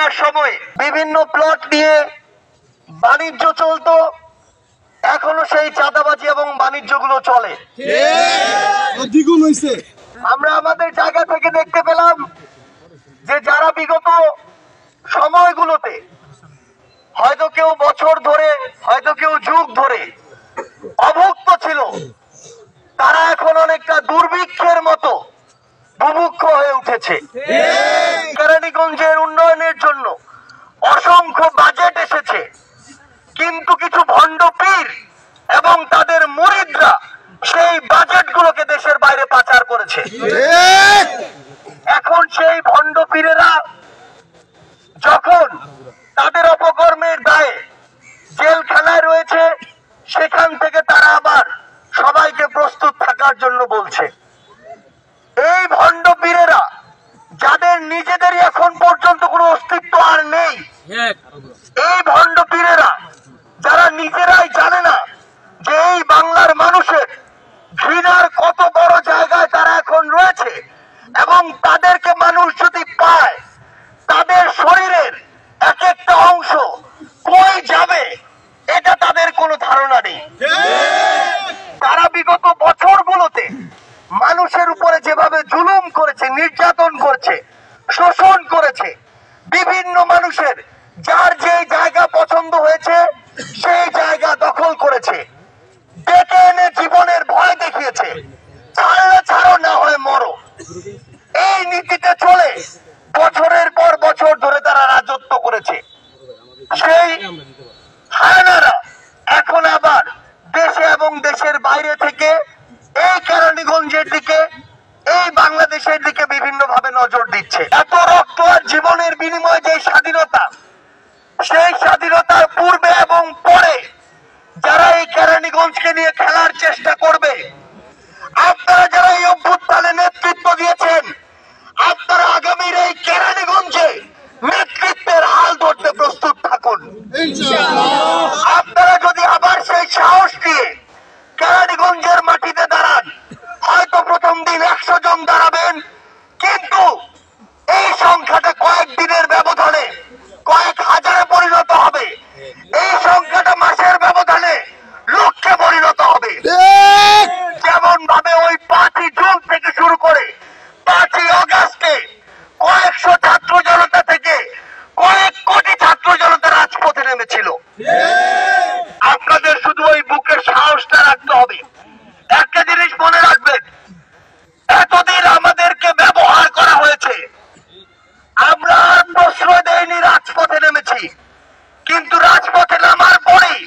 করোনার সময় বিভিন্ন প্লট নিয়ে বাণিজ্য চলতো, এখনো সেই চাঁদাবাজি এবং বাণিজ্যগুলো চলে। আমরা আমাদের জায়গা থেকে দেখতে পেলাম যে যারা বিগত সময়গুলোতে হয়তো কেউ বছর ধরে, হয়তো কেউ যুগ ধরে অভুক্ত ছিল, তারা এখন অনেকটা দুর্ভিক্ষের মতো বুভুক্ষ হয়ে উঠেছে। কেরানীগঞ্জের উন্নয়নের জন্য অসংখ্য বাজেট এসেছে, কিন্তু কিছু ভণ্ড পীর এবং তাদের মুরিদরা সেই বাজেটগুলোকে দেশের বাইরে পাচার করেছে। এখন সেই ভণ্ড পীরেরা যখন তাদের অপকর্মের দায়ে জেলখানায় রয়েছে, সেখান থেকে তারা আবার সবাইকে প্রস্তুত থাকার জন্য বলছে। এই ভণ্ড পীরেরা যাদের নিজেদেরই এখন পর্যন্ত কোনো অস্তিত্ব আর নেই, এই ভণ্ড পীরেরা যারা নিজেরাই জানে না যে এই বাংলার মানুষের ঘৃণার কত বড় জায়গায় তারা এখন রয়েছে, এবং তাদেরকে মানুষ যদি পায়, তাদের শরীরের এক একটা অংশ কই যাবে এটা তাদের কোনো ধারণা নেই। তারা বিগত বছরগুলোতে মানুষের উপরে যেভাবে জুলুম করেছে, নির্যাতন করেছে, শোষণ করেছে, বিভিন্ন মানুষের যার যে জায়গা পছন্দ হয়েছে সেই জায়গা দখল করেছে, ডেকে এনে জীবনের ভয় দেখিয়েছে, ছাড়লে ছাড়ো না হয় মরো, এই নীতিতে চলে বছরের পর বছর ধরে তারা রাজত্ব করেছে। সেই হায়নারা এখন আবার দেশে এবং দেশের বাইরে থেকে এই কেরানীগঞ্জের দিকে, এই বাংলাদেশের দিকে বিভিন্ন ভাবে নজর দিচ্ছে। এত রক্ত আর জীবনের বিনিময়ে যে স্বাধীনতা, সেই স্বাধীনতার পূর্বে এবং পরে যারা এই কেরানীগঞ্জকে নিয়ে খেলার চেষ্টা করবে, আপনারা যারা এই অভ্যুত্থানে নেতৃত্ব দিয়েছেন, আপনারা আগামীর এই কেরানীগঞ্জে নেতৃত্বের হাল ধরতে প্রস্তুত থাকুন। আপনারা যদি আবার সেই সাহস নিয়ে কেরানীগঞ্জের মাটিতে দাঁড়ান, হয়তো প্রথম দিন 100 জন দাঁড়াবেন, কিন্তু এই সংখ্যাটা কয়েকদিনের ব্যবধানে কয়েক হাজারে পরিণত হবে, এই সংখ্যাটা মাসের ব্যবধানে লক্ষে পরিণত হবে। যেমন ভাবে ওই 5ই জুন থেকে শুরু করে 5ই অগাস্টে কয়েকশো ছাত্র জনতা থেকে কয়েক কোটি ছাত্র জনতা রাজপথে নেমেছিল। আপনাদের শুধু ওই বুকের সাহসটা রাখতে হবে। একটা জিনিস মনে রাখবেন, এতদিন আমাদেরকে ব্যবহার করা হয়েছে, আমরা আর প্রশ্রয় দেয়নি, রাজপথে নেমেছি, কিন্তু রাজপথে নামার পরেই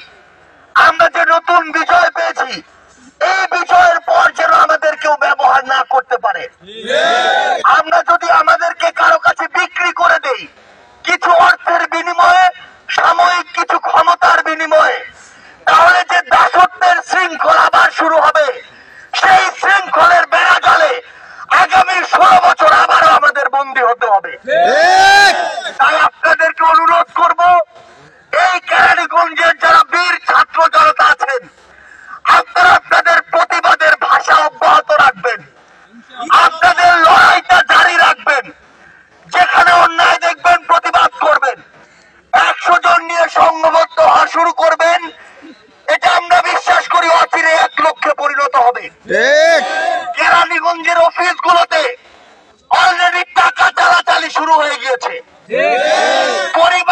আমরা যে নতুন বিজয় পেয়েছি, এই বিজয়ের পর যেন আমাদের কেউ ব্যবহার না করতে পারে। আমরা যদি আমাদেরকে কারো কাছে বিক্রি করে দেই কিছু অর্থের বিনিময়ে, সাময়িক কিছু ক্ষমতার বিনিময়ে, তাহলে যে দাসত্বের শৃঙ্খল আবার শুরু হবে, সেই শৃঙ্খলের বেড়াজালে আগামী 16 বছর আবারও আমাদের বন্দী হতে হবে। তাই আপনাদেরকে অনুরোধ করব, এই কেরানীগঞ্জের যারা বীর ছাত্র জনতা আছেন, আপনারা আপনাদের প্রতিবাদের ভাষা অব্যাহত রাখবেন, আপনাদের লড়াইটা জারি রাখবেন, যেখানে অন্যায় দেখবেন প্রতিবাদ করবেন, 100 জন নিয়ে সংঘবদ্ধ হওয়া শুরু করবেন। এটা আমরা বিশ্বাস করি অচিরে 1 লক্ষে পরিণত হবে। কেরানীগঞ্জের অফিসগুলোতে অলরেডি টাকা চালাচালি শুরু হয়ে গিয়েছে। পরিবার